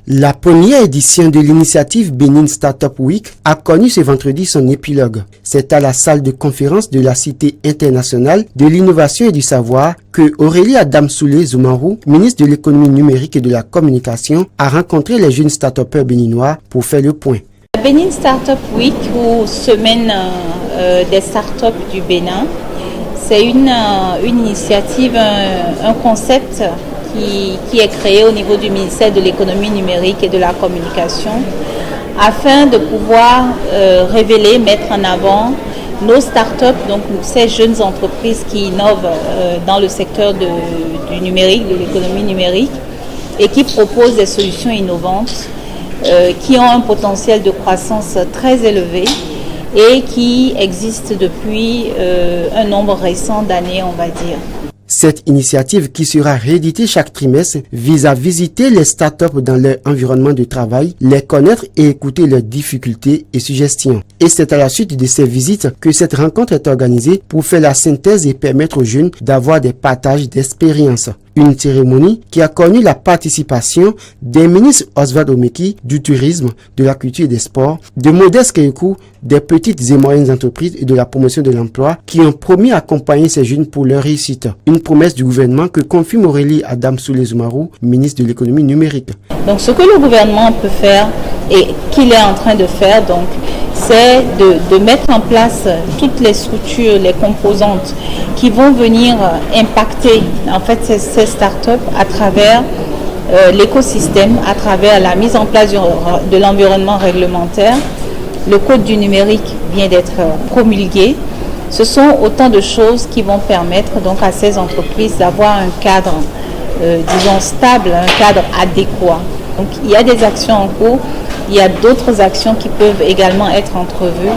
La première édition de l'initiative Benin Startup Week a connu ce vendredi son épilogue. C'est à la salle de conférence de la Cité internationale de l'innovation et du savoir que Aurélie Adamsoulé Zoumarou, ministre de l'économie numérique et de la communication, a rencontré les jeunes start-upers béninois pour faire le point. La Benin Startup Week, ou semaine des startups du Bénin, c'est une initiative, un concept qui est créé au niveau du ministère de l'économie numérique et de la communication afin de pouvoir révéler, mettre en avant nos startups, donc ces jeunes entreprises qui innovent dans le secteur du numérique, de l'économie numérique et qui proposent des solutions innovantes qui ont un potentiel de croissance très élevé et qui existent depuis un nombre récent d'années, on va dire. Cette initiative, qui sera rééditée chaque trimestre, vise à visiter les startups dans leur environnement de travail, les connaître et écouter leurs difficultés et suggestions. Et c'est à la suite de ces visites que cette rencontre est organisée pour faire la synthèse et permettre aux jeunes d'avoir des partages d'expériences. Une cérémonie qui a connu la participation des ministres Oswald Omeki du tourisme, de la culture et des sports, de Modeste Keïkou, des petites et moyennes entreprises et de la promotion de l'emploi qui ont promis à accompagner ces jeunes pour leur réussite. Une promesse du gouvernement que confirme Aurélie Adamsoulé Zoumarou, ministre de l'économie numérique. Donc ce que le gouvernement peut faire et qu'il est en train de faire, donc, c'est de mettre en place toutes les structures, les composantes qui vont venir impacter en fait ces startups à travers l'écosystème, à travers la mise en place de l'environnement réglementaire. Le code du numérique vient d'être promulgué. Ce sont autant de choses qui vont permettre donc à ces entreprises d'avoir un cadre, disons, stable, un cadre adéquat. Donc il y a des actions en cours. Il y a d'autres actions qui peuvent également être entrevues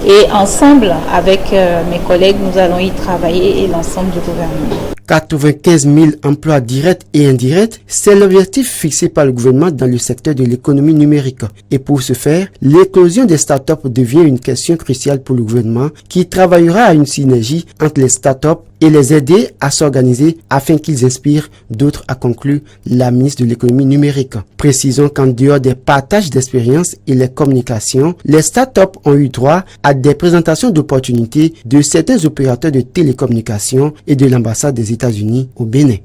et ensemble avec mes collègues, nous allons y travailler et l'ensemble du gouvernement. 95 000 emplois directs et indirects, c'est l'objectif fixé par le gouvernement dans le secteur de l'économie numérique. Et pour ce faire, l'éclosion des startups devient une question cruciale pour le gouvernement qui travaillera à une synergie entre les startups et les aider à s'organiser afin qu'ils inspirent d'autres, a conclu la ministre de l'économie numérique. Précisons qu'en dehors des partages d'expériences et les communications, les startups ont eu droit à des présentations d'opportunités de certains opérateurs de télécommunications et de l'ambassade des États-Unis au Bénin.